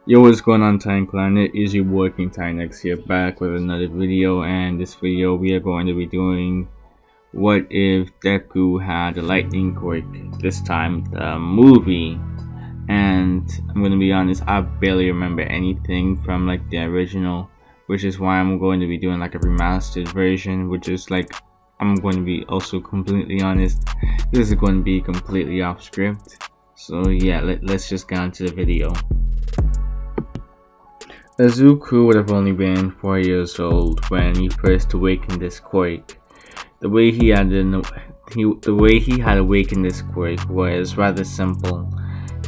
Yo, what's going on, Time Planet? Is your boy King Tynex here, back with another video. And this video we are going to be doing what if Deku had a lightning quirk, this time the movie. And I'm going to be honest, I barely remember anything from like the original, which is why I'm going to be doing like a remastered version, which is like, I'm going to be also completely honest, this is going to be completely off script. So yeah, let's just get on to the video. Izuku would have only been 4 years old when he first awakened this quirk. The way he had awakened this quirk was rather simple.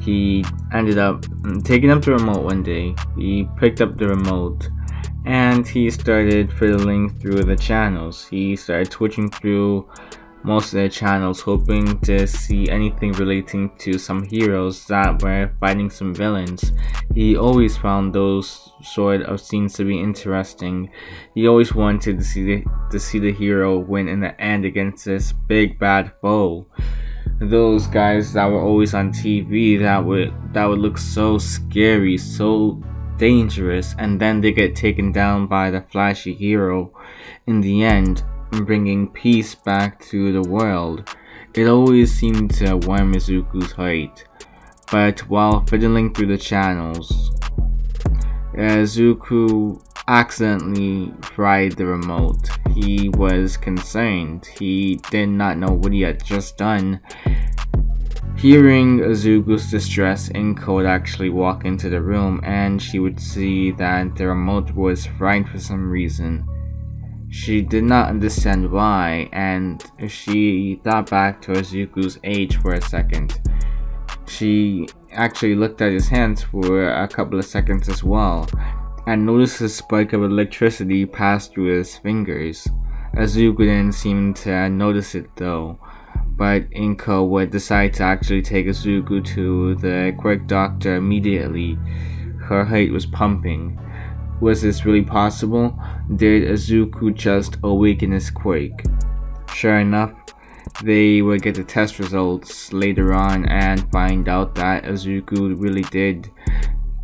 He ended up taking up the remote one day. He picked up the remote and he started fiddling through the channels. He started twitching through most of the channels, hoping to see anything relating to some heroes that were fighting some villains. He always found those sort of scenes to be interesting. He always wanted to see the hero win in the end against this big bad foe. Those guys that were always on TV that would look so scary, so dangerous, and then they get taken down by the flashy hero in the end, bringing peace back to the world. It always seemed to warm Izuku's heart. But while fiddling through the channels, Izuku accidentally fried the remote. He was concerned. He did not know what he had just done. Hearing Izuku's distress, Inko would actually walk into the room and she would see that the remote was fried for some reason. She did not understand why, and she thought back to Izuku's age for a second. She actually looked at his hands for a couple of seconds as well, and noticed a spike of electricity pass through his fingers. Izuku didn't seem to notice it though, but Inko would decide to actually take Izuku to the Quirk doctor immediately. Her heart was pumping. Was this really possible? Did Izuku just awaken his quirk? Sure enough, they would get the test results later on and find out that Izuku really did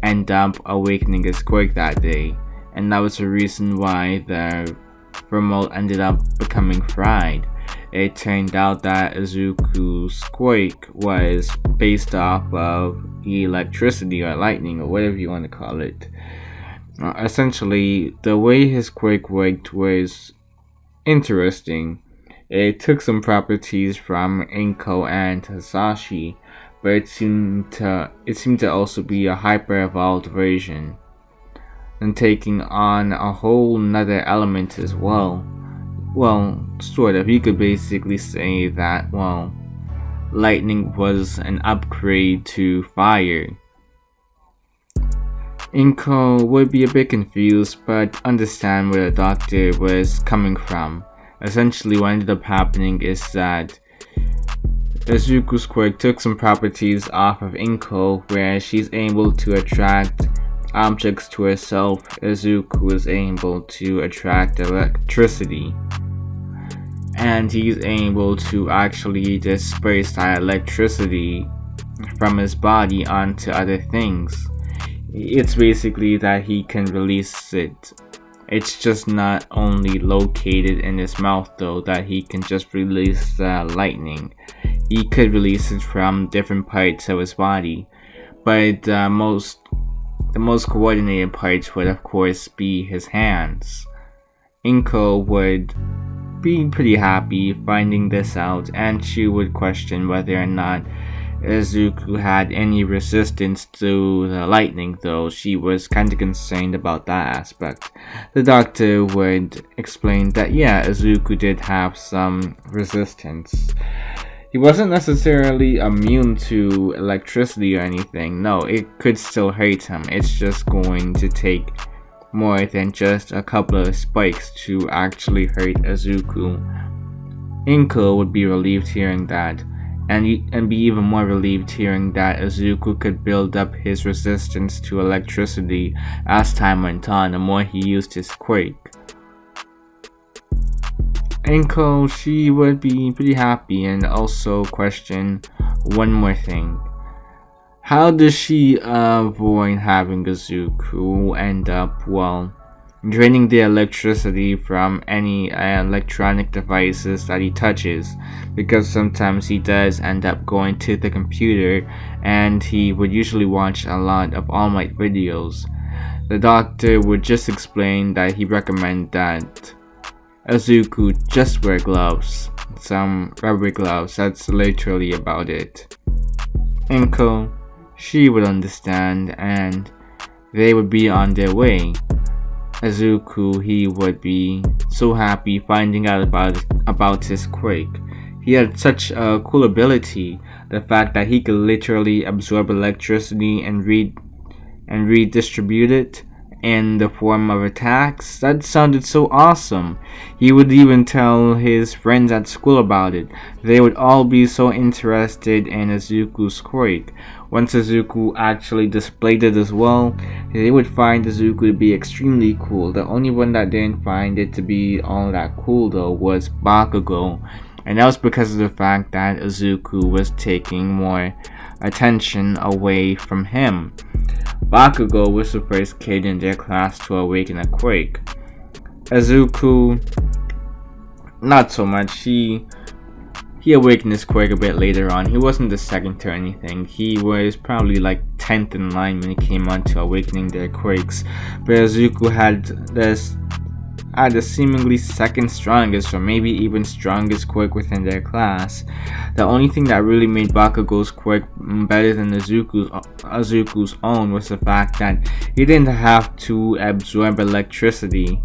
end up awakening his quirk that day, and that was the reason why the remote ended up becoming fried. It turned out that Izuku's quirk was based off of electricity or lightning or whatever you want to call it. Essentially, the way his quirk worked was interesting. It took some properties from Inko and Hasashi, but it seemed to also be a hyper-evolved version, and taking on a whole nother element as well. Well, sort of. You could basically say that, well, lightning was an upgrade to fire. Inko would be a bit confused, but understand where the doctor was coming from. Essentially, what ended up happening is that Izuku's quirk took some properties off of Inko, where she's able to attract objects to herself. Izuku is able to attract electricity, and he's able to actually disperse that electricity from his body onto other things. It's basically that he can release it. It's just not only located in his mouth though, that he can just release lightning. He could release it from different parts of his body, but the most coordinated parts would of course be his hands. Inko would be pretty happy finding this out, and she would question whether or not Izuku had any resistance to the lightning, though she was kinda concerned about that aspect. The doctor would explain that yeah, Izuku did have some resistance. He wasn't necessarily immune to electricity or anything. No, it could still hurt him. It's just going to take more than just a couple of spikes to actually hurt Izuku. Inko would be relieved hearing that, and be even more relieved hearing that Izuku could build up his resistance to electricity as time went on the more he used his quirk. Inko, she would be pretty happy and also question one more thing. How does she avoid having Izuku end up, well, draining the electricity from any electronic devices that he touches? Because sometimes he does end up going to the computer and he would usually watch a lot of All Might videos. The doctor would just explain that he recommend that Izuku just wear gloves, some rubber gloves. That's literally about it. Inko, she would understand and they would be on their way. Izuku, he would be so happy finding out about his quirk. He had such a cool ability, the fact that he could literally absorb electricity and redistribute it in the form of attacks. That sounded so awesome. He would even tell his friends at school about it. They would all be so interested in Izuku's quirk. Once Izuku actually displayed it as well, they would find Izuku to be extremely cool. The only one that didn't find it to be all that cool though was Bakugou, and that was because of the fact that Izuku was taking more attention away from him. Bakugou was the first kid in their class to awaken a quirk. Izuku, not so much. He awakened his quirk a bit later on. He wasn't the second to anything. He was probably like 10th in line when it came on to awakening their quirks. But Izuku had the seemingly second strongest or maybe even strongest quirk within their class. The only thing that really made Bakugou's quirk better than Izuku's own was the fact that he didn't have to absorb electricity,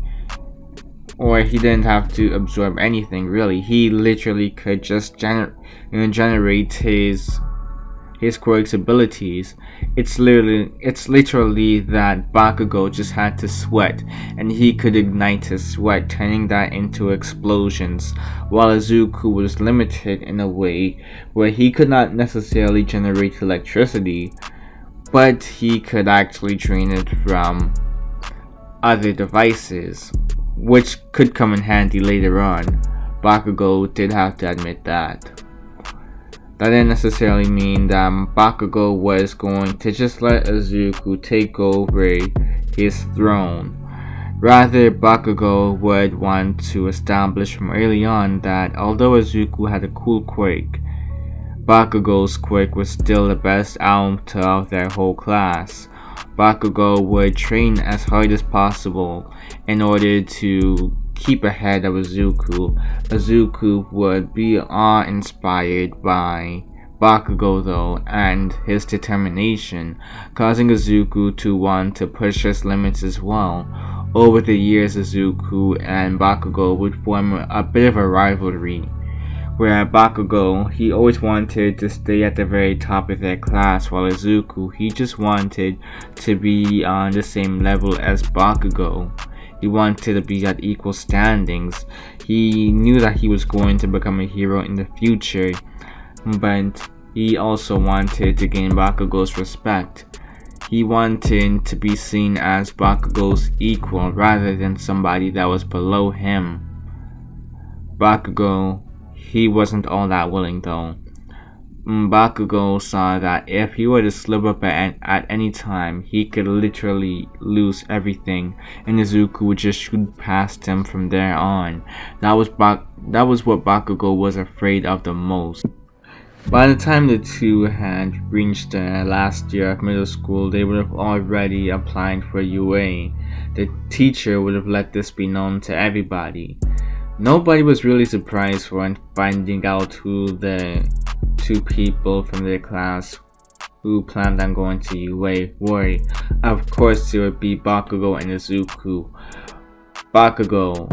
or he didn't have to absorb anything really. He literally could just generate his quirk's abilities. It's literally that Bakugou just had to sweat, and he could ignite his sweat, turning that into explosions, while Izuku was limited in a way where he could not necessarily generate electricity, but he could actually drain it from other devices, which could come in handy later on. Bakugou did have to admit that. That didn't necessarily mean that Bakugou was going to just let Izuku take over his throne. Rather, Bakugou would want to establish from early on that although Izuku had a cool quirk, Bakugou's quirk was still the best out of their whole class. Bakugou would train as hard as possible in order to keep ahead of Izuku. Izuku would be awe-inspired by Bakugou though, and his determination, causing Izuku to want to push his limits as well. Over the years, Izuku and Bakugou would form a bit of a rivalry, where Bakugou, he always wanted to stay at the very top of their class, while Izuku, he just wanted to be on the same level as Bakugou. He wanted to be at equal standings. He knew that he was going to become a hero in the future, but he also wanted to gain Bakugou's respect. He wanted to be seen as Bakugou's equal rather than somebody that was below him. Bakugou, he wasn't all that willing though. Bakugou saw that if he were to slip up at any time, he could literally lose everything, and Izuku would just shoot past him from there on. That was what Bakugou was afraid of the most. By the time the two had reached the last year of middle school, they would have already applied for UA. The teacher would have let this be known to everybody. Nobody was really surprised when finding out who the two people from their class who planned on going to UA were. Of course, it would be Bakugou and Izuku. Bakugou,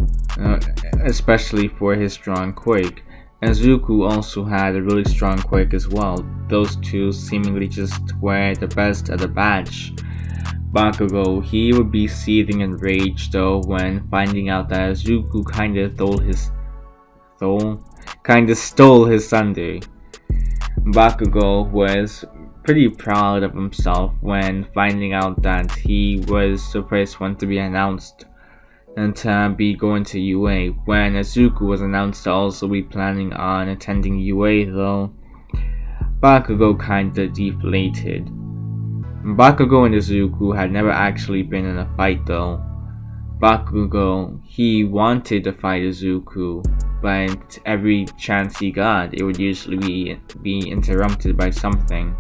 especially for his strong quirk. Izuku also had a really strong quirk as well. Those two seemingly just were the best of the batch. Bakugou, he would be seething in rage though when finding out that Izuku kinda stole his thunder. Bakugou was pretty proud of himself when finding out that he was the first one to be announced and to be going to UA. When Izuku was announced to also be planning on attending UA though, Bakugou kinda deflated. Bakugou and Izuku had never actually been in a fight though. Bakugou, he wanted to fight Izuku, but every chance he got, it would usually be interrupted by something.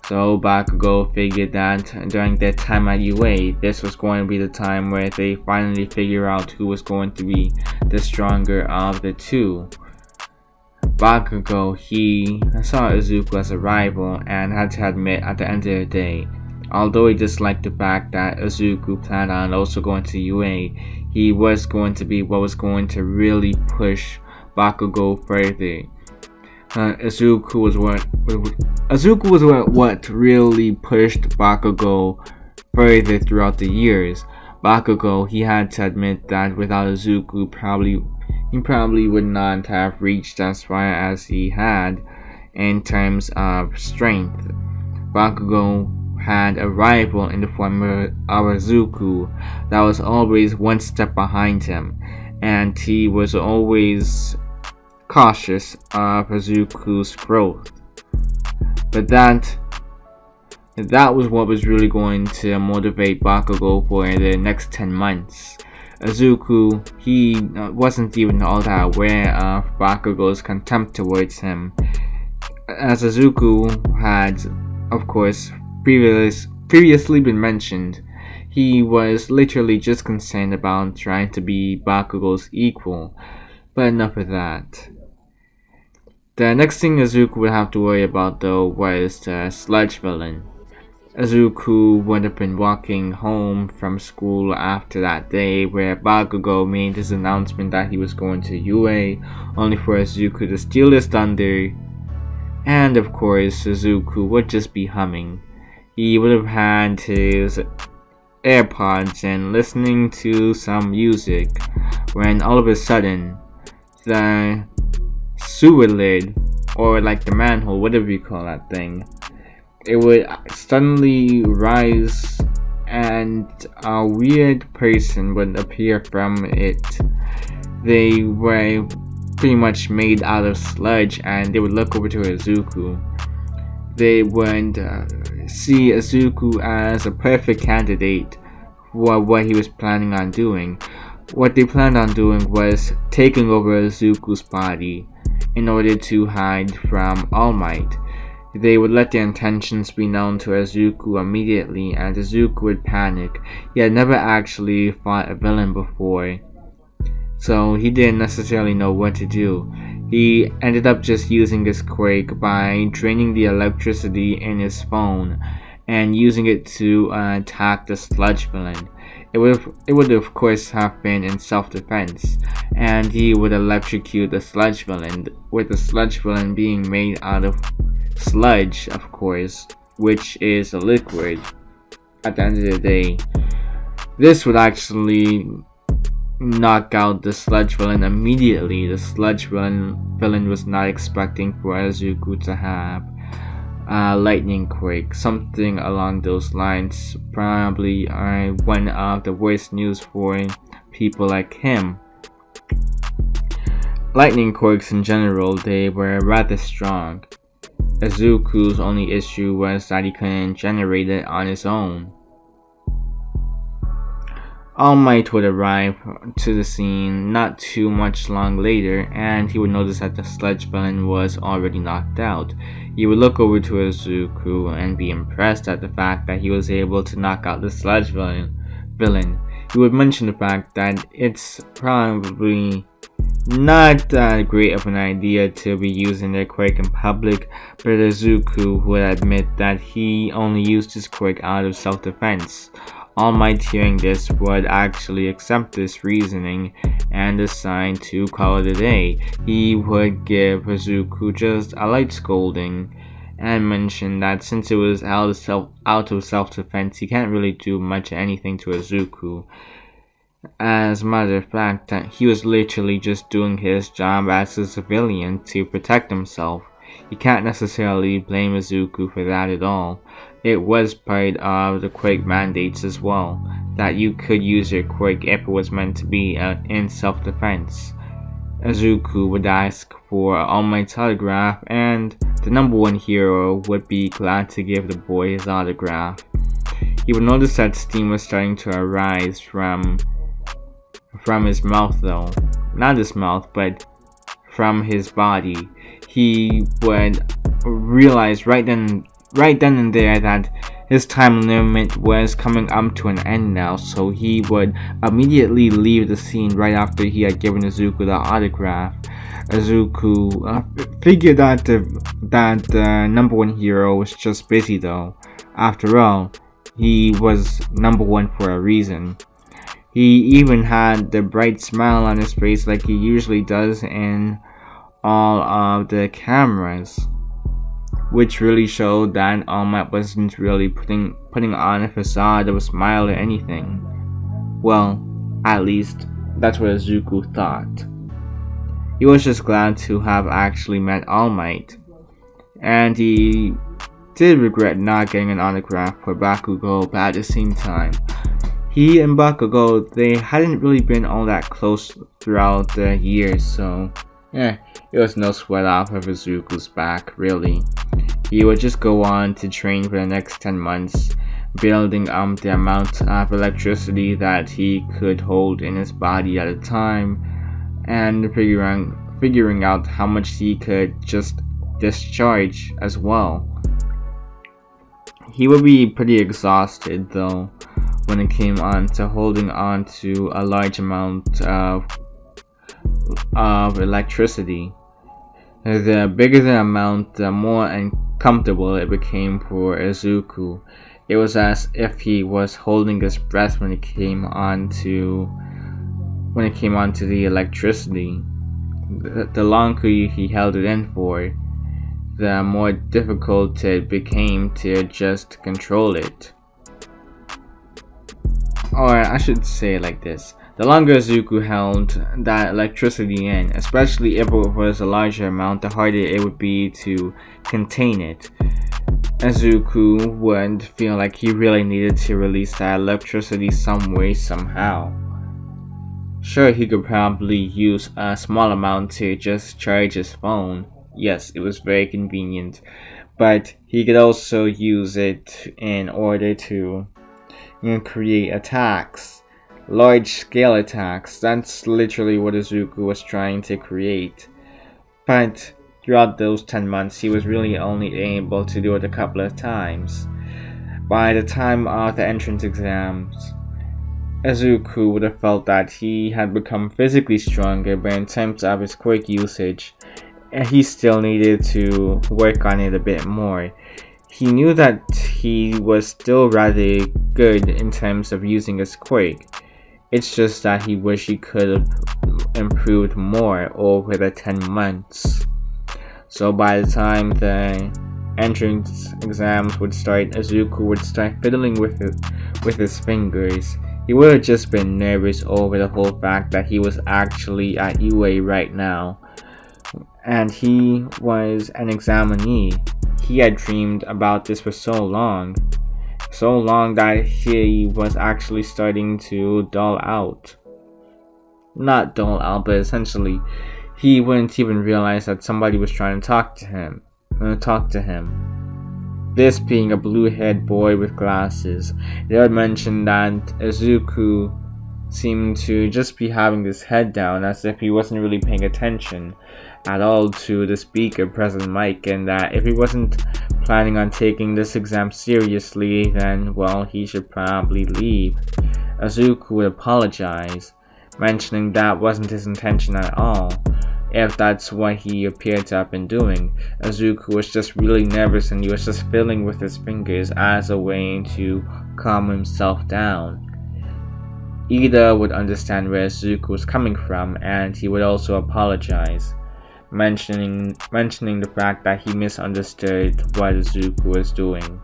So Bakugou figured that during their time at UA, this was going to be the time where they finally figure out who was going to be the stronger of the two. Bakugou, he saw Izuku as a rival and had to admit at the end of the day, although he disliked the fact that Izuku planned on also going to UA, he was going to be what was going to really push Bakugou further. Izuku was what really pushed Bakugou further throughout the years. Bakugou, he had to admit that without Izuku, he probably would not have reached as far as he had in terms of strength. Bakugou had a rival in the form of Izuku that was always one step behind him, and he was always cautious of Izuku's growth. But that was what was really going to motivate Bakugou for the next 10 months. Izuku, he wasn't even all that aware of Bakugou's contempt towards him, as Izuku had, of course, previously been mentioned. He was literally just concerned about trying to be Bakugou's equal, but enough of that. The next thing Izuku would have to worry about though was the sludge villain. Izuku would have been walking home from school after that day where Bakugou made his announcement that he was going to UA, only for Izuku to steal his thunder, and of course Izuku would just be humming. He would have had his AirPods and listening to some music when all of a sudden the sewer lid, or like the manhole, whatever you call that thing, it would suddenly rise and a weird person would appear from it. They were pretty much made out of sludge and they would look over to Izuku. They would see Izuku as a perfect candidate for what he was planning on doing. What they planned on doing was taking over Izuku's body in order to hide from All Might. They would let their intentions be known to Izuku immediately, and Izuku would panic. He had never actually fought a villain before, so he didn't necessarily know what to do. He ended up just using his Quirk by draining the electricity in his phone and using it to attack the sludge villain. It would of course have been in self-defense, and he would electrocute the sludge villain, with the sludge villain being made out of sludge, of course, which is a liquid at the end of the day. This would actually knock out the sludge villain immediately. The sludge villain was not expecting for Izuku to have lightning Quirk, something along those lines. Probably one of the worst news for people like him. Lightning Quirks in general, they were rather strong. Izuku's only issue was that he couldn't generate it on his own. All Might would arrive to the scene not too much long later, and he would notice that the sludge villain was already knocked out. He would look over to Izuku and be impressed at the fact that he was able to knock out the sludge villain. He would mention the fact that it's probably not that great of an idea to be using their Quirk in public, but Izuku would admit that he only used his Quirk out of self-defense. All Might, hearing this, would actually accept this reasoning and decide to call it a day. He would give Izuku just a light scolding and mentioned that since it was out of self-defense, he can't really do much anything to Izuku. As a matter of fact, that he was literally just doing his job as a civilian to protect himself. You can't necessarily blame Izuku for that at all. It was part of the Quirk mandates as well, that you could use your Quirk if it was meant to be in self-defense. Izuku would ask for All Might's autograph, and the number one hero would be glad to give the boy his autograph. He would notice that steam was starting to arise from his mouth though. Not his mouth, but from his body. He would realize right then and there that his time limit was coming up to an end now, so he would immediately leave the scene right after he had given Izuku the autograph. Izuku figured that the number one hero was just busy though. After all, he was number one for a reason. He even had the bright smile on his face like he usually does in all of the cameras, which really showed that All Might wasn't really putting on a facade of a smile or anything. Well, at least that's what Izuku thought. He was just glad to have actually met All Might, and he did regret not getting an autograph for Bakugou, but at the same time, he and Bakugou, they hadn't really been all that close throughout the years, so it was no sweat off of Izuku's back, really. He would just go on to train for the next 10 months, building up the amount of electricity that he could hold in his body at a time, and figuring out how much he could just discharge as well. He would be pretty exhausted though when it came on to holding on to a large amount of electricity. The bigger the amount, the more uncomfortable it became for Izuku. It was as if he was holding his breath when it came on to the electricity. The longer he held it in for, the more difficult it became to just control it. Or I should say it like this. The longer Izuku held that electricity in, especially if it was a larger amount, the harder it would be to contain it. Izuku would feel like he really needed to release that electricity some way, somehow. Sure, he could probably use a small amount to just charge his phone. Yes, it was very convenient. But he could also use it in order to create attacks. Large-scale attacks. That's literally what Izuku was trying to create. But throughout those 10 months, he was really only able to do it a couple of times. By the time of the entrance exams, Izuku would have felt that he had become physically stronger, but in terms of his Quirk usage, he still needed to work on it a bit more. He knew that he was still rather good in terms of using his Quirk. It's just that he wished he could have improved more over the 10 months. So by the time the entrance exams would start, Izuku would start fiddling with his fingers. He would have just been nervous over the whole fact that he was actually at UA right now. And he was an examinee. He had dreamed about this for so long that he was actually starting to dull out. Not dull out, but essentially, he wouldn't even realize that somebody was trying to talk to him. This being a blue-haired boy with glasses, they would mention that Izuku seemed to just be having his head down as if he wasn't really paying attention at all to the speaker present mic, and that if he wasn't planning on taking this exam seriously, then well, he should probably leave. Izuku would apologize, mentioning that wasn't his intention at all, if that's what he appeared to have been doing. Izuku was just really nervous and he was just fiddling with his fingers as a way to calm himself down. Ida would understand where Izuku was coming from, and he would also apologize, mentioning the fact that he misunderstood what Izuku was doing.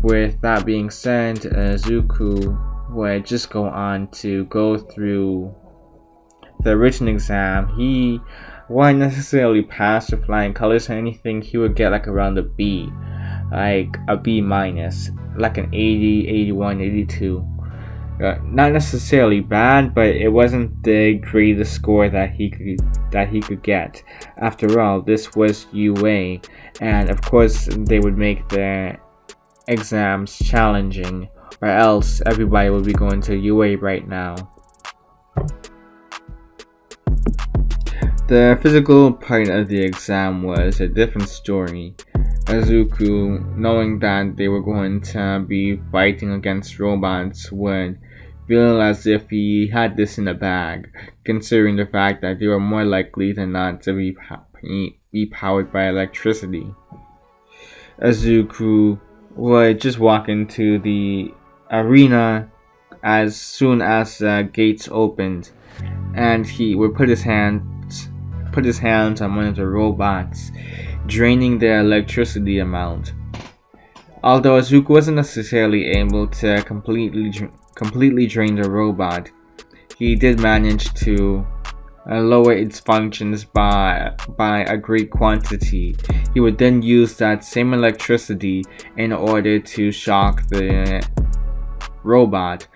With that being said, Izuku would just go on to go through the written exam. He wouldn't necessarily pass with flying colors or anything. He would get like around a B, like a B minus, like an 80, 81, 82. Not necessarily bad, but it wasn't the greatest score that he could get. After all, this was UA, and of course they would make their exams challenging, or else everybody would be going to UA right now. The physical part of the exam was a different story. Izuku, knowing that they were going to be fighting against robots, would feel as if he had this in the bag, considering the fact that they were more likely than not to be powered by electricity. Izuku would just walk into the arena as soon as the gates opened, and he would put his hands on one of the robots, draining their electricity amount. Although Izuku wasn't necessarily able to completely drain the robot, he did manage to lower its functions by a great quantity. He would then use that same electricity in order to shock the robot,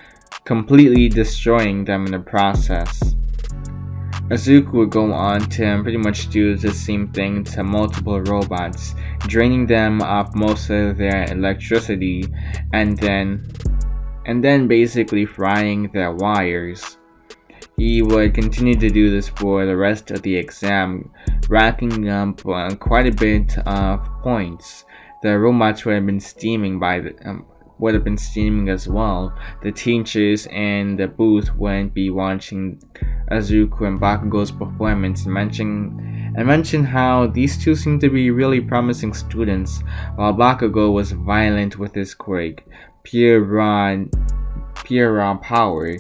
completely destroying them in the process. Izuku would go on to pretty much do the same thing to multiple robots, draining them of most of their electricity and then basically frying their wires. He would continue to do this for the rest of the exam, racking up quite a bit of points. The robots would have been steaming as well. The teachers in the booth would be watching Izuku and Bakugou's performance and mention how these two seemed to be really promising students, while Bakugou was violent with his quirk, pure raw power.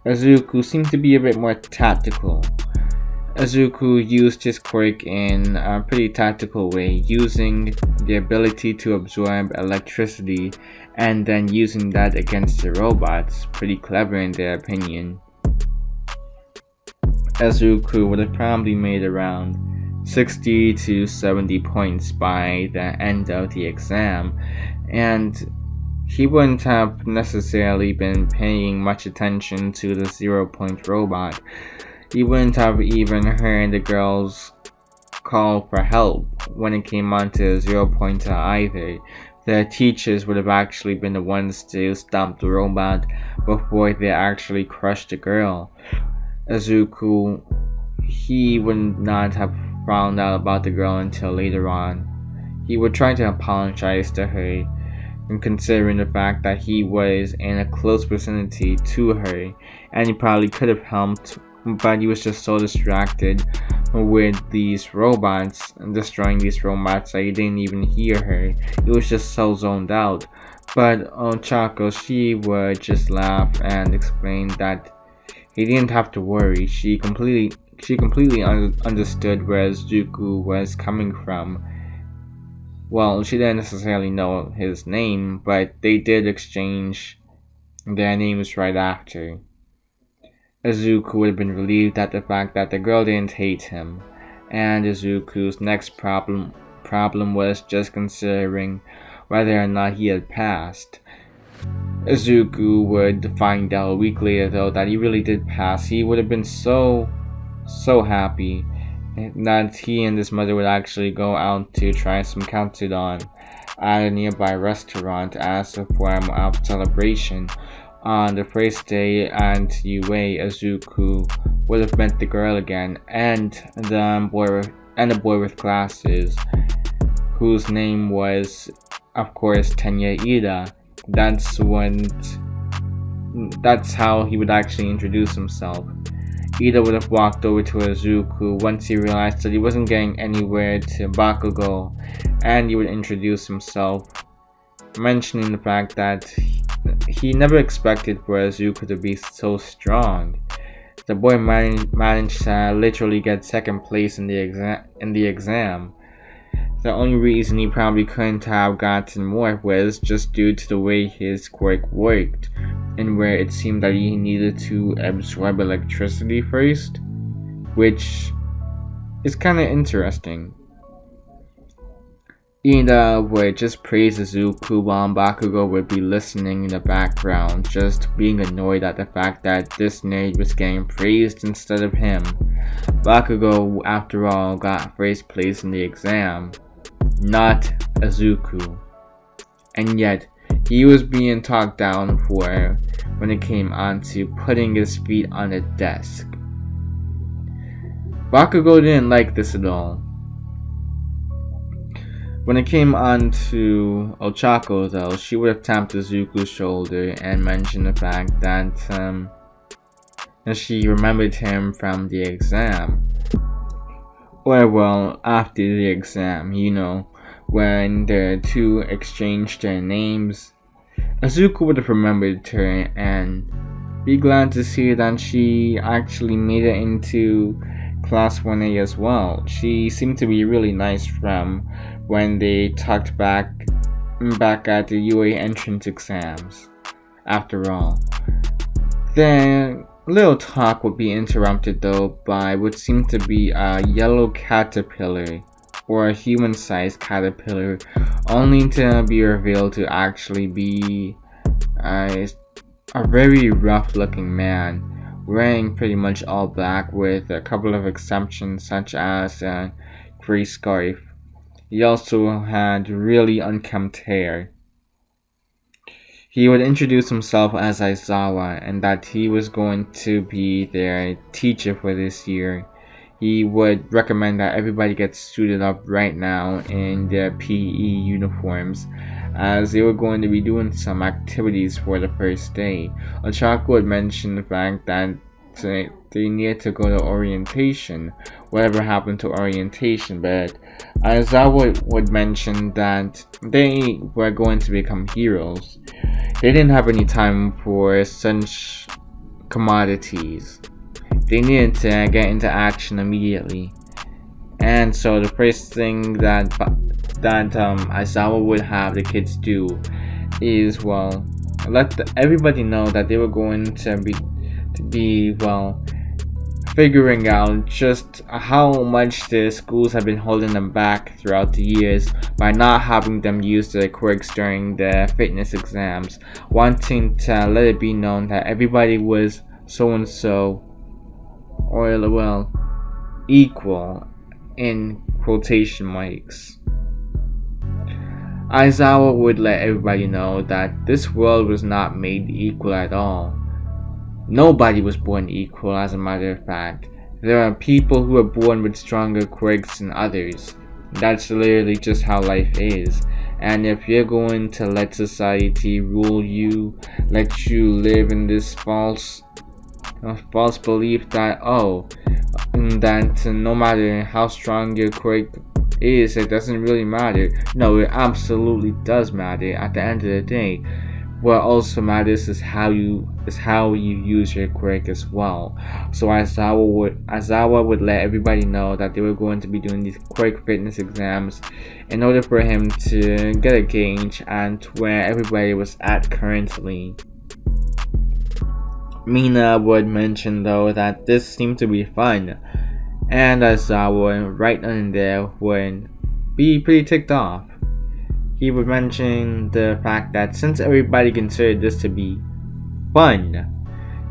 Izuku seemed to be a bit more tactical. Izuku used his quirk in a pretty tactical way, using the ability to absorb electricity and then using that against the robots. Pretty clever in their opinion. Izuku would have probably made around 60 to 70 points by the end of the exam, and he wouldn't have necessarily been paying much attention to the 0-point robot. He wouldn't have even heard the girl's call for help when it came onto 0-pointer either. The teachers would have actually been the ones to stop the robot before they actually crushed the girl. Izuku, he would not have found out about the girl until later on. He would try to apologize to her, and considering the fact that he was in a close vicinity to her, and he probably could have helped, but he was just so distracted with these robots and destroying these robots that he didn't even hear her. He was just so zoned out. But Ochako, she would just laugh and explain that he didn't have to worry. She completely understood where Izuku was coming from. Well, she didn't necessarily know his name, but they did exchange their names right after. Izuku would have been relieved at the fact that the girl didn't hate him, and Izuku's next problem was just considering whether or not he had passed. Izuku would find out a week later though that he really did pass. He would have been so happy that he and his mother would actually go out to try some katsudon at a nearby restaurant as a form of celebration. On the first day at UA, Izuku would have met the girl again and the boy with glasses, whose name was, of course, Tenya Ida. That's how he would actually introduce himself. Ida would have walked over to Izuku once he realized that he wasn't getting anywhere to Bakugou, and he would introduce himself, mentioning the fact that he never expected for Izuku to be so strong. The boy managed to literally get second place in the exam. The only reason he probably couldn't have gotten more was just due to the way his quirk worked, and where it seemed that he needed to absorb electricity first, which is kind of interesting. Ida would just praise Izuku while Bakugou would be listening in the background, just being annoyed at the fact that this nerd was getting praised instead of him. Bakugou, after all, got first place in the exam, not Izuku. And yet, he was being talked down for when it came on to putting his feet on the desk. Bakugou didn't like this at all. When it came on to Ochako, though, she would have tapped Izuku's shoulder and mentioned the fact that she remembered him from the exam. Or, well, after the exam, when the two exchanged their names. Izuku would have remembered her and be glad to see that she actually made it into Class 1A as well. She seemed to be really nice from when they talked back at the UA entrance exams. After all, the little talk would be interrupted though by what seemed to be a yellow caterpillar, or a human-sized caterpillar, only to be revealed to actually be a very rough-looking man, wearing pretty much all black with a couple of exceptions such as a gray scarf. He also had really unkempt hair. He would introduce himself as Aizawa and that he was going to be their teacher for this year. He would recommend that everybody gets suited up right now in their PE uniforms, as they were going to be doing some activities for the first day. Ochako would mention the fact that they needed to go to orientation, whatever happened to orientation, but Aizawa would mention that they were going to become heroes. They didn't have any time for such commodities. They needed to get into action immediately. And so the first thing that Aizawa would have the kids do is, well, let everybody know that they were going to be figuring out just how much the schools have been holding them back throughout the years by not having them use their quirks during the fitness exams, wanting to let it be known that everybody was so-and-so, or well, equal in quotation marks. Aizawa would let everybody know that this world was not made equal at all. Nobody was born equal, as a matter of fact. There are people who are born with stronger quirks than others. That's literally just how life is. And if you're going to let society rule you, let you live in this false belief that no matter how strong your quirk is, it doesn't really matter. No, it absolutely does matter at the end of the day. What also matters is how you use your quirk as well. So Aizawa would let everybody know that they were going to be doing these quirk fitness exams in order for him to get a gauge at where everybody was at currently. Mina would mention though that this seemed to be fun, and Aizawa right then and there would be pretty ticked off. He would mention the fact that since everybody considered this to be fun,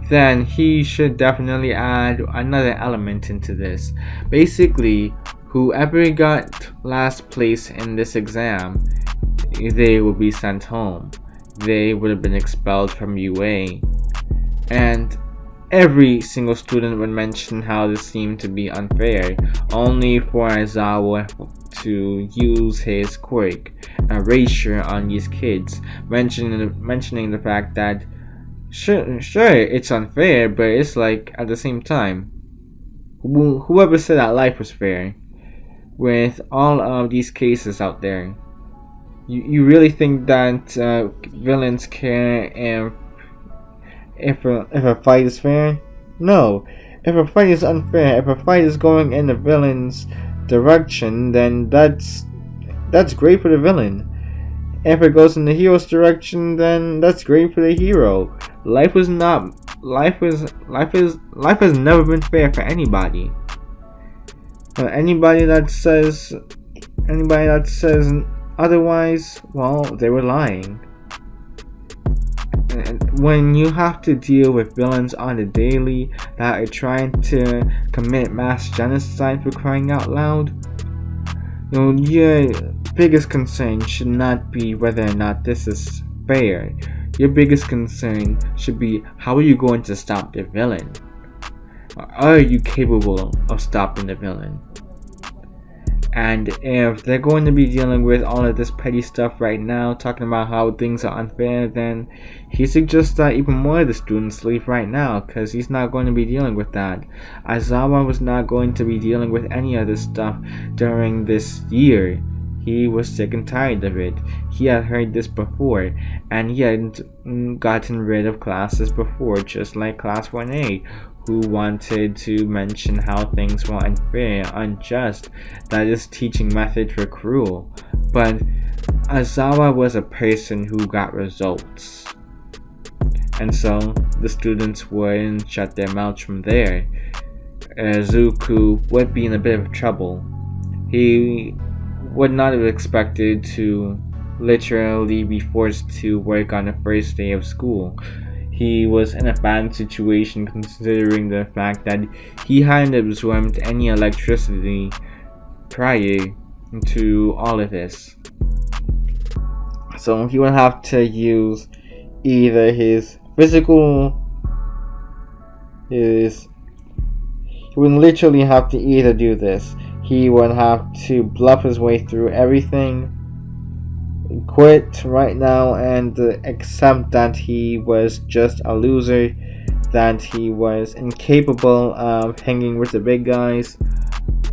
then he should definitely add another element into this. Basically, whoever got last place in this exam, they would be sent home. They would have been expelled from UA. And every single student would mention how this seemed to be unfair, only for Aizawa to use his quirk, erasure, on these kids, mentioning the fact that sure it's unfair, but it's like at the same time, whoever said that life was fair, with all of these cases out there, you really think that villains care if a fight is fair? No. If a fight is unfair, if a fight is going in the villain's direction, then that's great for the villain. If it goes in the hero's direction, then that's great for the hero. Life is not life has never been fair for anybody. Anybody that says otherwise, well, they were lying. And when you have to deal with villains on the daily that are trying to commit mass genocide, for crying out loud, your biggest concern should not be whether or not this is fair. Your biggest concern should be, how are you going to stop the villain? Are you capable of stopping the villain? And if they're going to be dealing with all of this petty stuff right now, talking about how things are unfair, then he suggests that even more of the students leave right now, because he's not going to be dealing with that. Aizawa was not going to be dealing with any of this stuff during this year. He was sick and tired of it. He had heard this before, and he had gotten rid of classes before, just like Class 1A, who wanted to mention how things were unfair, unjust, that his teaching methods were cruel. But Aizawa was a person who got results. And so the students wouldn't shut their mouths from there. Zuku would be in a bit of trouble. He would not have expected to literally be forced to work on the first day of school. He was in a bad situation considering the fact that he hadn't absorbed any electricity prior to all of this. So he would have to use either he would literally have to either do this. He would have to bluff his way through everything, quit right now, and accept that he was just a loser, that he was incapable of hanging with the big guys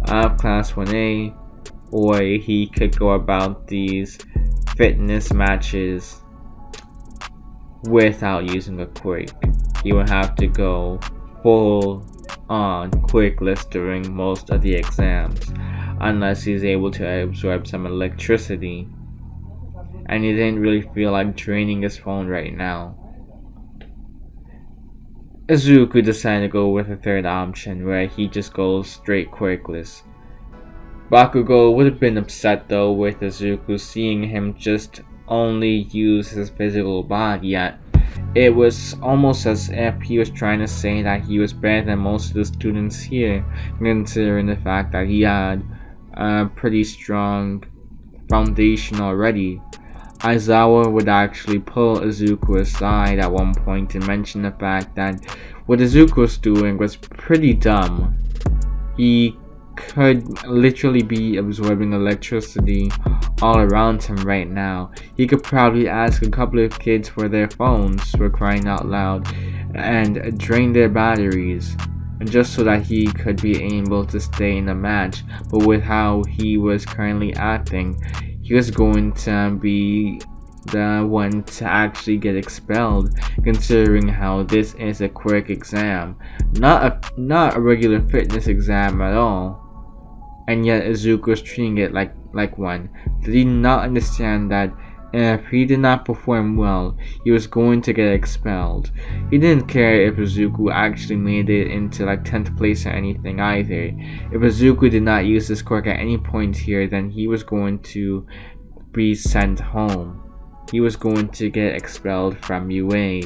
of Class 1A, or he could go about these fitness matches without using a quirk. He would have to go full on quirkless during most of the exams, unless he's able to absorb some electricity. And he didn't really feel like draining his phone right now. Izuku decided to go with a third option, where he just goes straight quirkless. Bakugou would have been upset though with Izuku seeing him just only use his physical body, yet it was almost as if he was trying to say that he was better than most of the students here, considering the fact that he had a pretty strong foundation already. Aizawa would actually pull Izuku aside at one point and mention the fact that what Izuku was doing was pretty dumb. He could literally be absorbing electricity all around him right now. He could probably ask a couple of kids for their phones, for crying out loud, and drain their batteries, just so that he could be able to stay in the match. But with how he was currently acting, he was going to be the one to actually get expelled, considering how this is a quirk exam, not a regular fitness exam at all. And yet Izuku was treating it like one. Did he not understand that if he did not perform well, he was going to get expelled? He didn't care if Izuku actually made it into 10th place or anything either. If Izuku did not use this quirk at any point here, then he was going to be sent home. He was going to get expelled from UA.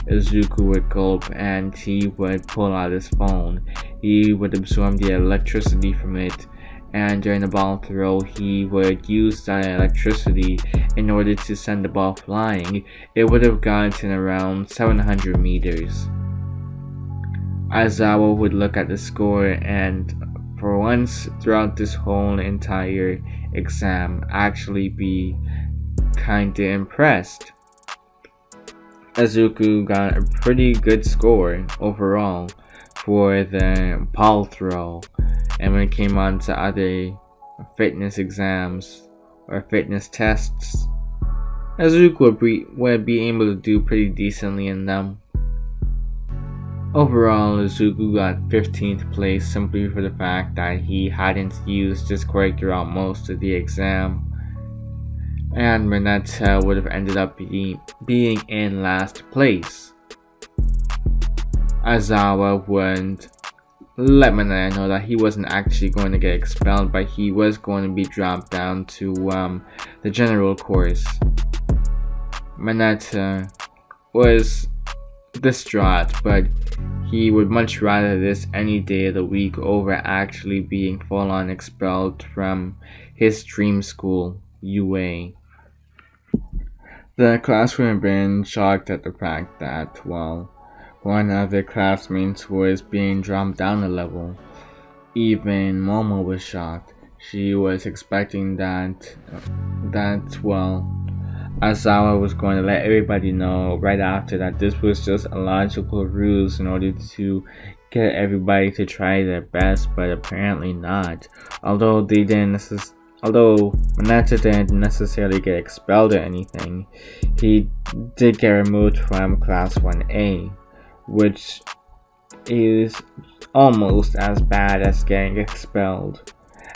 Izuku would gulp and he would pull out his phone. He would absorb the electricity from it, and during the ball throw he would use that electricity in order to send the ball flying. It would have gotten around 700 meters. Aizawa would look at the score and for once throughout this whole entire exam actually be kinda impressed. Izuku got a pretty good score overall for the ball throw, and when it came on to other fitness exams or fitness tests, Izuku would be able to do pretty decently in them. Overall, Izuku got 15th place simply for the fact that he hadn't used his quirk throughout most of the exam, and Mineta would have ended up being in last place. Aizawa would let Mineta know that he wasn't actually going to get expelled, but he was going to be dropped down to the general course. Mineta was distraught, but he would much rather this any day of the week over actually being full-on expelled from his dream school, UA. The class would have been shocked at the fact that, well, one of their classmates was being dropped down a level. Even Momo was shocked. She was expecting that Aizawa was going to let everybody know right after that this was just a logical ruse in order to get everybody to try their best, but apparently not. Although Mineta didn't necessarily get expelled or anything, he did get removed from Class 1A, which is almost as bad as getting expelled.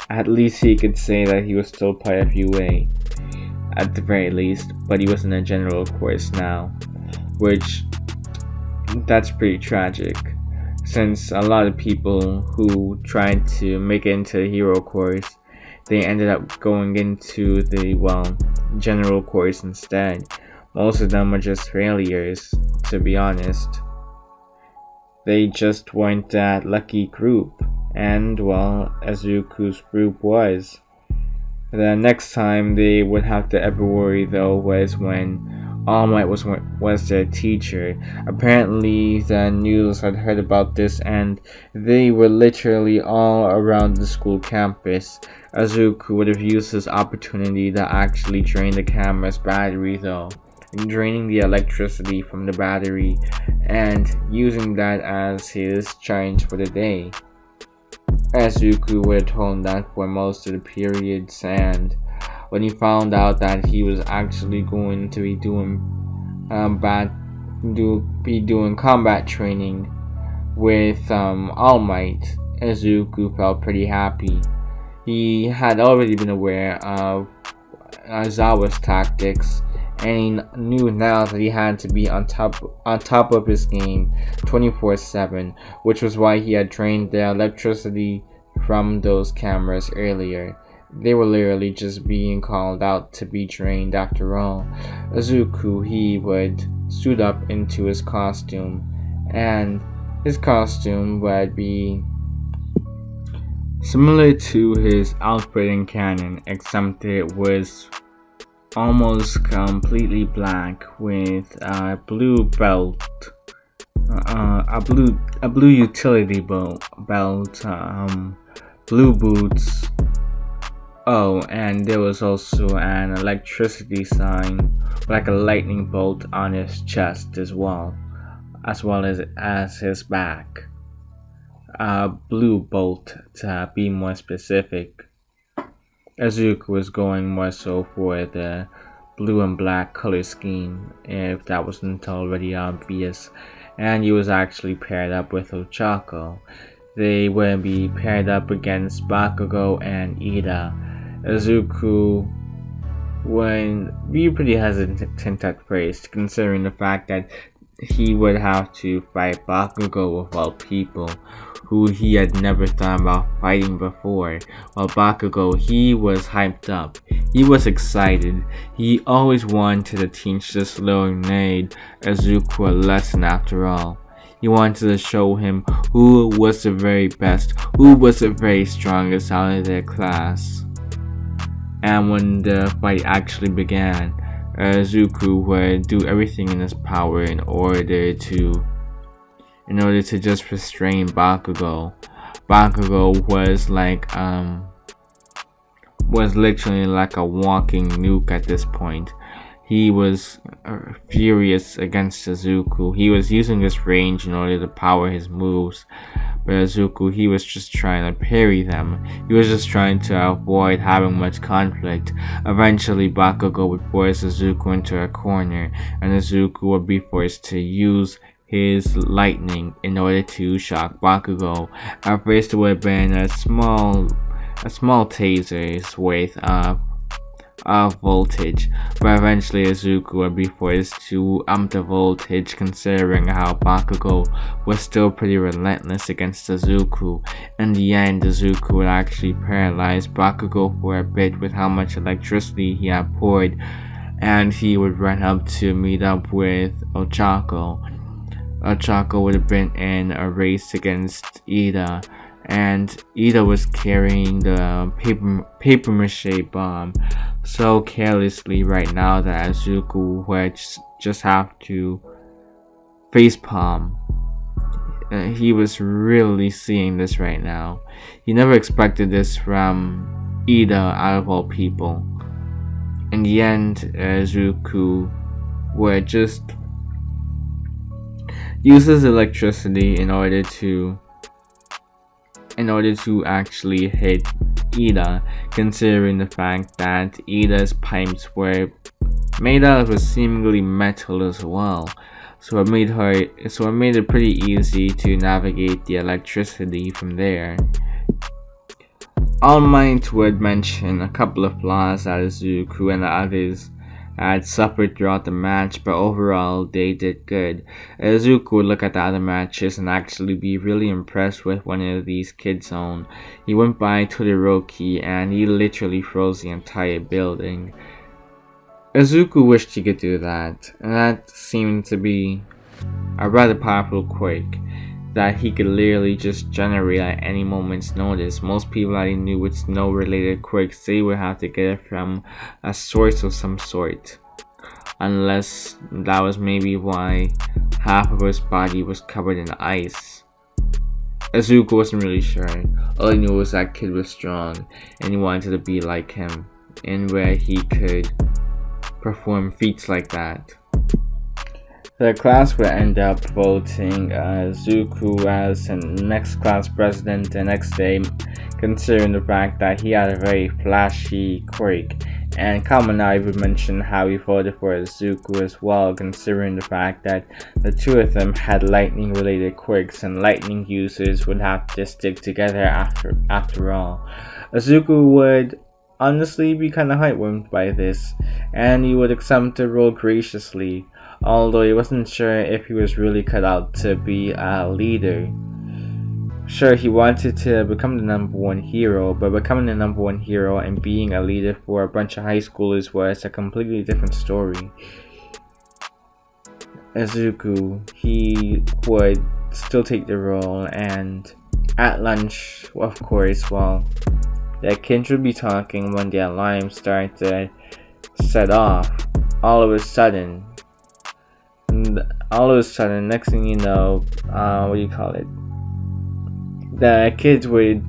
At least he could say that he was still part of UA, at the very least, but he was in a general course now, which that's pretty tragic, since a lot of people who tried to make it into the hero course, they ended up going into the, general course instead. Most of them were just failures, to be honest. They just weren't that lucky group, and Izuku's group was. The next time they would have to ever worry though was when All Might was their teacher. Apparently the news had heard about this and they were literally all around the school campus. Izuku would have used this opportunity to actually drain the camera's battery though, draining the electricity from the battery and using that as his charge for the day. Izuku would have told that for most of the periods, and when he found out that he was actually going to be doing combat training with All Might, Izuku felt pretty happy. He had already been aware of Aizawa's tactics, and he knew now that he had to be on top of his game 24/7, which was why he had drained the electricity from those cameras earlier. They were literally just being called out to be drained after all. Izuku, he would suit up into his costume, and his costume would be similar to his outfit in canon, except it was almost completely black with a blue belt, a blue utility belt, blue boots. Oh, and there was also an electricity sign, like a lightning bolt on his chest as well as his back. A blue bolt, to be more specific. Izuku was going more so for the blue and black color scheme, if that wasn't already obvious, and he was actually paired up with Ochako. They would be paired up against Bakugou and Ida. Izuku would be pretty hesitant at first, considering the fact that he would have to fight Bakugou of all people, who he had never thought about fighting before. While Bakugou, he was hyped up. He was excited. He always wanted to teach this little nerd Izuku a lesson after all. He wanted to show him who was the very best, who was the very strongest out of their class. And when the fight actually began, Izuku would do everything in his power in order to just restrain Bakugou. Bakugou was literally like a walking nuke at this point. He was furious against Izuku. He was using his range in order to power his moves, but Izuku, he was just trying to parry them. He was just trying to avoid having much conflict. Eventually, Bakugou would force Izuku into a corner, and Izuku would be forced to use his lightning in order to shock Bakugou. At first, it would have been a small taser's worth of voltage, but eventually Izuku would be forced to up the voltage, considering how Bakugou was still pretty relentless against Izuku. In the end, Izuku would actually paralyze Bakugou for a bit with how much electricity he had poured, and he would run up to meet up with Ochako. Ochako would have been in a race against Ida, and Ida was carrying the paper mache bomb so carelessly right now that Izuku would just have to facepalm. He was really seeing this right now. He never expected this from Ida, out of all people. In the end, Izuku would just use his electricity in order to actually hit Ida, considering the fact that Ida's pipes were made out of seemingly metal as well. So it made it pretty easy to navigate the electricity from there. All Might would mention a couple of flaws that Izuku and the others had suffered throughout the match, but overall they did good. Izuku would look at the other matches and actually be really impressed with one of these kids' own. He went by Todoroki and he literally froze the entire building. Izuku wished he could do that, and that seemed to be a rather powerful quirk that he could literally just generate at any moment's notice. Most people that he knew with snow related quirks, they would have to get it from a source of some sort, unless that was maybe why half of his body was covered in ice. Izuku wasn't really sure. All he knew was that kid was strong and he wanted to be like him, and where he could perform feats like that. The class would end up voting Izuku as the next class president the next day, considering the fact that he had a very flashy quirk. And Kaminari would mention how he voted for Izuku as well, considering the fact that the two of them had lightning related quirks and lightning users would have to stick together after all. Izuku would honestly be kinda heartwarmed by this, and he would accept the role graciously, although he wasn't sure if he was really cut out to be a leader. Sure, he wanted to become the #1 hero, but becoming the #1 hero and being a leader for a bunch of high schoolers was a completely different story. Izuku, he would still take the role, and at lunch, of course, well, the kids would be talking when the alarm started to set off. All of a sudden, next thing you know, the kids would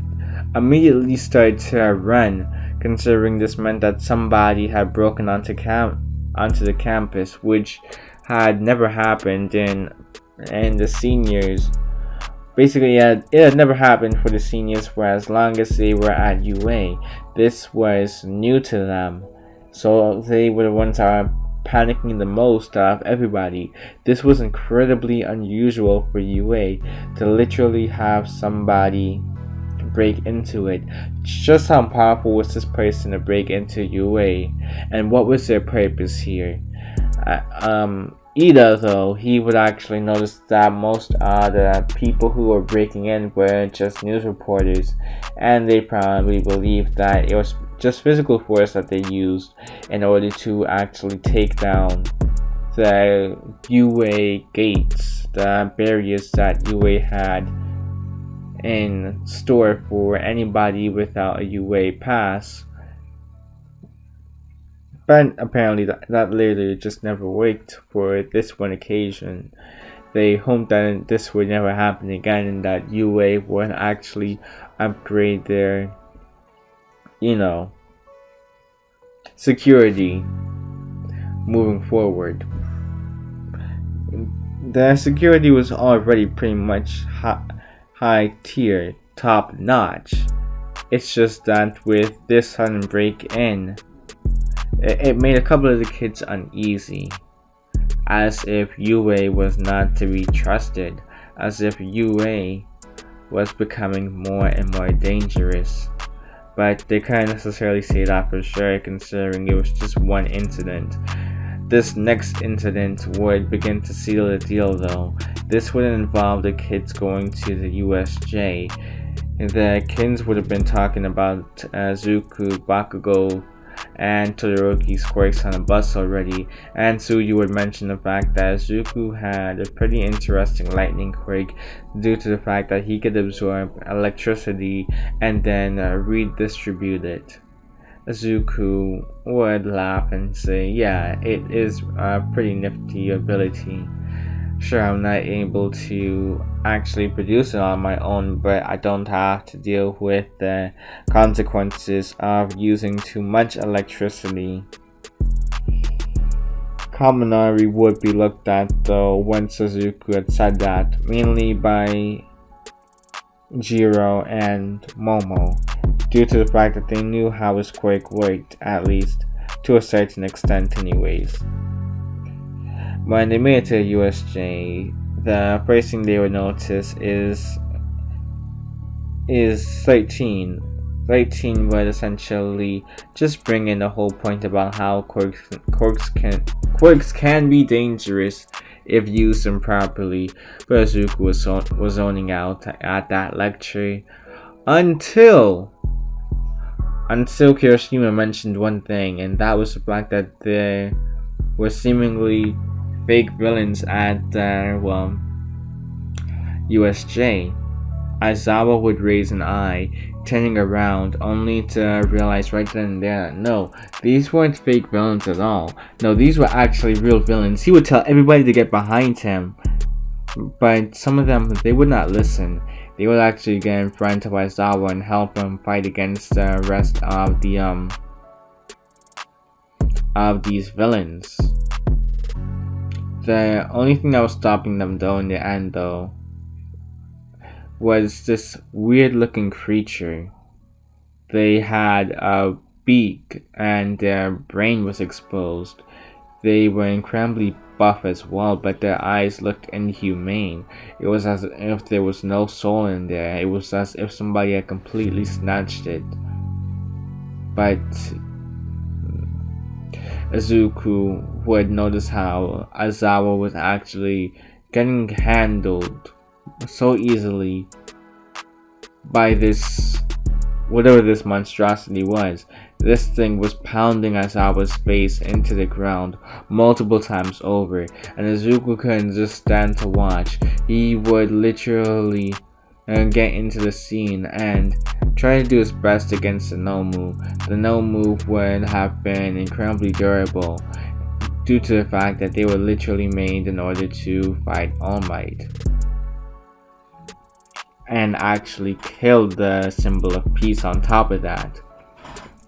immediately start to run, considering this meant that somebody had broken onto the campus, which had never happened in the seniors. Basically, it had never happened for the seniors for as long as they were at UA. This was new to them, so they were the ones that were panicking the most out of everybody. This was incredibly unusual for UA to literally have somebody break into it. Just how powerful was this person to break into UA, and what was their purpose here? Ida, though, he would actually notice that most of the people who were breaking in were just news reporters, and they probably believed that it was just physical force that they used in order to actually take down the UA gates, the barriers that UA had in store for anybody without a UA pass. But apparently that literally just never worked for this one occasion. They hoped that this would never happen again, and that UA would actually upgrade their, security moving forward. The security was already pretty much high tier, top notch. It's just that with this sudden break in, it made a couple of the kids uneasy. as if UA was not to be trusted, as if UA was becoming more and more dangerous. But they can't necessarily say that for sure, considering it was just one incident. This next incident would begin to seal the deal, though. This would involve the kids going to the USJ. The kids would have been talking about Zuko, Bakugou, and Todoroki's quirks on a bus already, and Tsuyu would mention the fact that Zuko had a pretty interesting lightning quirk due to the fact that he could absorb electricity and then redistribute it. Zuko would laugh and say, yeah, it is a pretty nifty ability. Sure, I'm not able to actually produce it on my own, but I don't have to deal with the consequences of using too much electricity. Kaminari would be looked at, though, once Suzuku had said that, mainly by Jiro and Momo, due to the fact that they knew how his quirk worked, at least to a certain extent anyways. When they made it to USJ, the first thing they would notice is 13. 13 would essentially just bring in the whole point about how quirks can be dangerous if used improperly. But Zuko was zoning out at that lecture until Kirishima mentioned one thing, and that was the fact that there were seemingly fake villains at USJ. Aizawa would raise an eye, turning around, only to realize right then and there that no, these weren't fake villains at all. No, these were actually real villains. He would tell everybody to get behind him, but some of them, they would not listen. They would actually get in front of Aizawa and help him fight against the rest of these villains. The only thing that was stopping them, though, in the end, though, was this weird looking creature. They had a beak and their brain was exposed. They were incredibly buff as well, but their eyes looked inhumane. It was as if there was no soul in there. It was as if somebody had completely snatched it. But Zuko would notice how Aizawa was actually getting handled so easily by this, whatever this monstrosity was. This thing was pounding Aizawa's face into the ground multiple times over, and Zuko couldn't just stand to watch. He would literally get into the scene and try to do his best against the Nomu. The Nomu would have been incredibly durable due to the fact that they were literally made in order to fight All Might and actually kill the symbol of peace on top of that.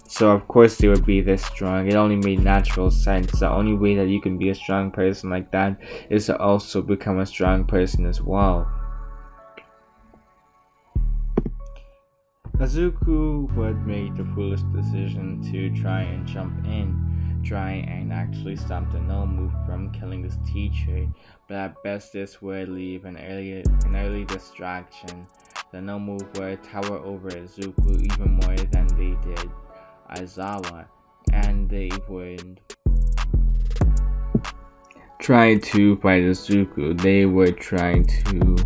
So of course they would be this strong. It only made natural sense. The only way that you can be a strong person like that is to also become a strong person as well. Zuko would make the foolish decision to try and jump in, try and actually stop the Nomu from killing his teacher, but at best this would leave an early distraction. The Nomu would tower over Zuko even more than they did Aizawa, and they would try to fight Zuko. They would try to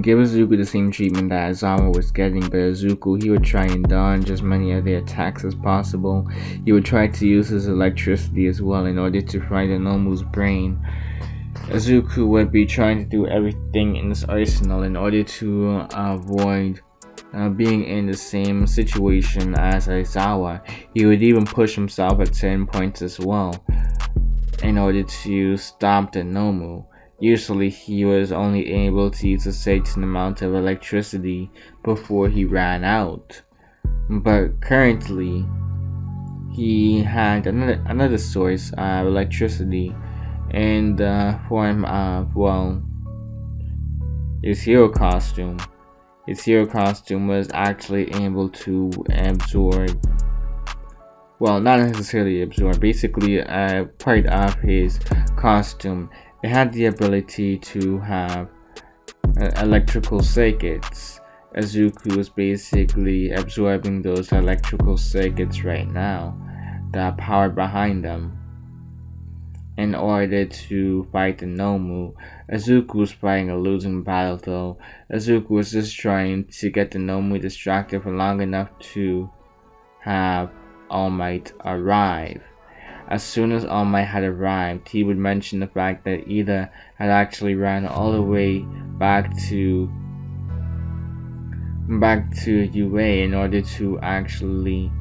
give Zuko the same treatment that Aizawa was getting, but Zuko, he would try and dodge as many of the attacks as possible. He would try to use his electricity as well in order to fry the Nomu's brain. Zuko would be trying to do everything in his arsenal in order to avoid being in the same situation as Aizawa. He would even push himself at certain points as well in order to stop the Nomu. Usually he was only able to use a certain amount of electricity before he ran out. But currently, he had another source of electricity in the form of, his hero costume. His hero costume was actually able to absorb Well, not necessarily absorb, basically a part of his costume. It had the ability to have electrical circuits. Izuku was basically absorbing those electrical circuits right now, the power behind them, in order to fight the Nomu. Izuku was fighting a losing battle though. Izuku was just trying to get the Nomu distracted for long enough to have All Might arrive. As soon as All Might had arrived, he would mention the fact that Ida had actually ran all the way back to UA in order to actually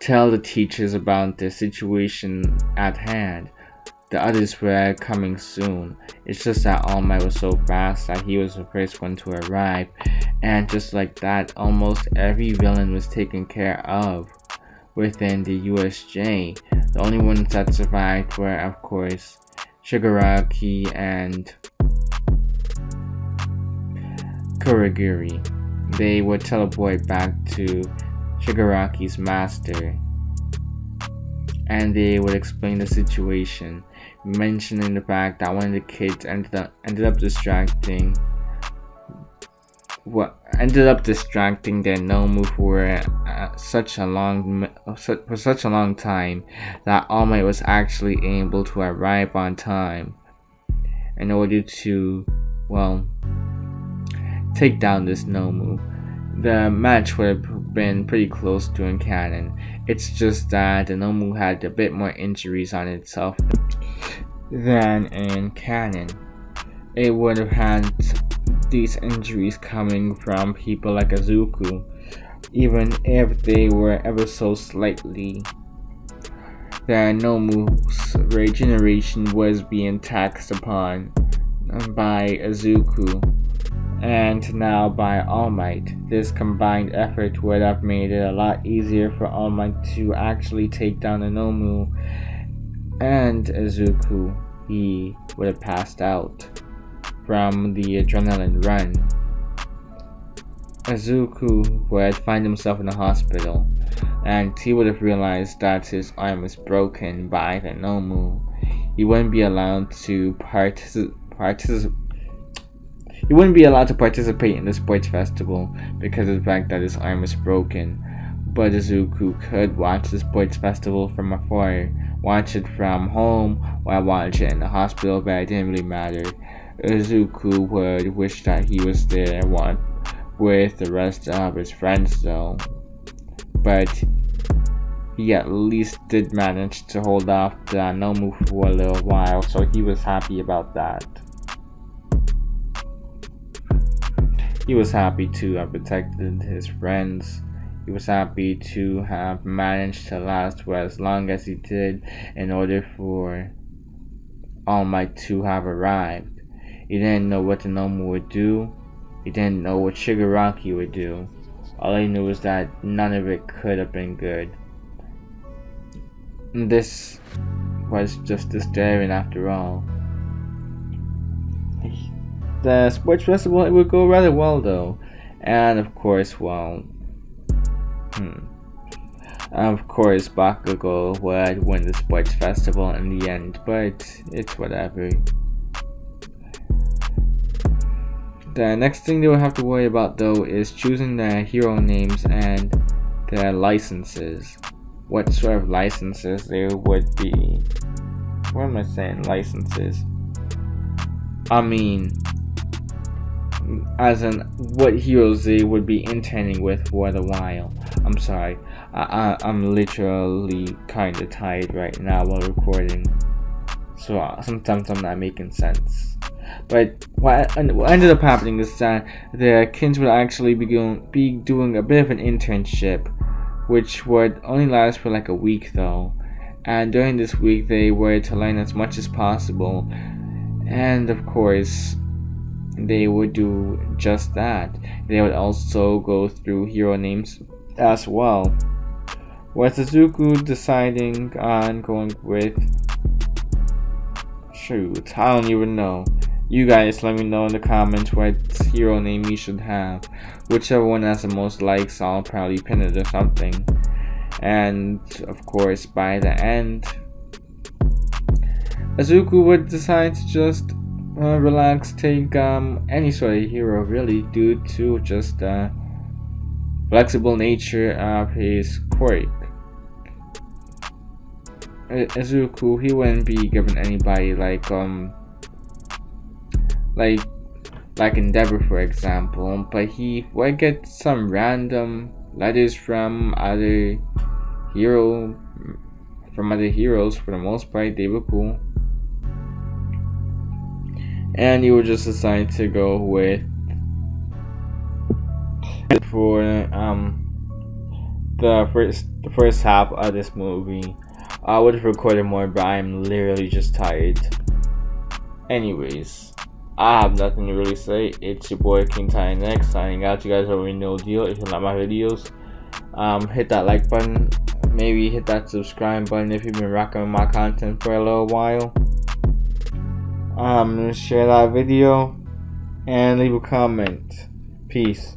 tell the teachers about the situation at hand. The others were coming soon. It's just that All Might was so fast that he was the first one to arrive, and just like that, almost every villain was taken care of within the USJ. The only ones that survived were, of course, Shigaraki and Kurogiri. They would teleport back to Shigaraki's master, and they would explain the situation, mentioning the fact that one of the kids ended up distracting their Nomu for such a long time that All Might was actually able to arrive on time in order to, well, take down this Nomu. The match would have been pretty close to in canon. It's just that the Nomu had a bit more injuries on itself than in canon. It would have had these injuries coming from people like Izuku, even if they were ever so slightly. The Nomu's regeneration was being taxed upon by Izuku, and now by All Might. This combined effort would have made it a lot easier for All Might to actually take down the Nomu, and Izuku, he would have passed out from the adrenaline run. Izuku would find himself in the hospital, and he would have realized that his arm was broken by the Nomu. He wouldn't be allowed to participate in the sports festival because of the fact that his arm was broken. But Izuku could watch the sports festival from afar, watch it from home, while watch it in the hospital, but it didn't really matter. Izuku would wish that he was there with the rest of his friends though. But he at least did manage to hold off the Nomu for a little while, so he was happy about that. He was happy to have protected his friends. He was happy to have managed to last for as long as he did in order for All Might to have arrived. He didn't know what the Nomu would do. He didn't know what Shigaraki would do. All he knew was that none of it could have been good. And this was just a staring after all. The sports festival, it would go rather well though. And of course, well, of course Bakugou would win the sports festival in the end, but it's whatever. The next thing they will have to worry about though is choosing their hero names and their licenses. What sort of licenses there would be. What am I saying? Licenses. I mean, as in what heroes they would be interning with for a while. I'm sorry. I'm literally kinda tired right now while recording. So sometimes I'm not making sense. But what ended up happening is that the kids would actually be doing a bit of an internship, which would only last for like a week though. And during this week they were to learn as much as possible. And of course, they would do just that. They would also go through hero names as well. Was Izuku deciding on going with... Shoot, I don't even know. You guys let me know in the comments what hero name you should have. Whichever one has the most likes, I'll probably pin it or something. And of course, by the end, Izuku would decide to just relax, take any sort of hero really, due to just the flexible nature of his quirk. Izuku, he wouldn't be given anybody like Endeavor, for example, but he would get some random letters from other heroes. For the most part, they were cool, and you would just decide to go with for the first half of this movie. I would have recorded more, but I'm literally just tired. Anyways, I have nothing to really say. It's your boy King Titan X signing out. You guys already know the deal. If you like my videos, hit that like button. Maybe hit that subscribe button if you've been rocking with my content for a little while. Share that video and leave a comment. Peace.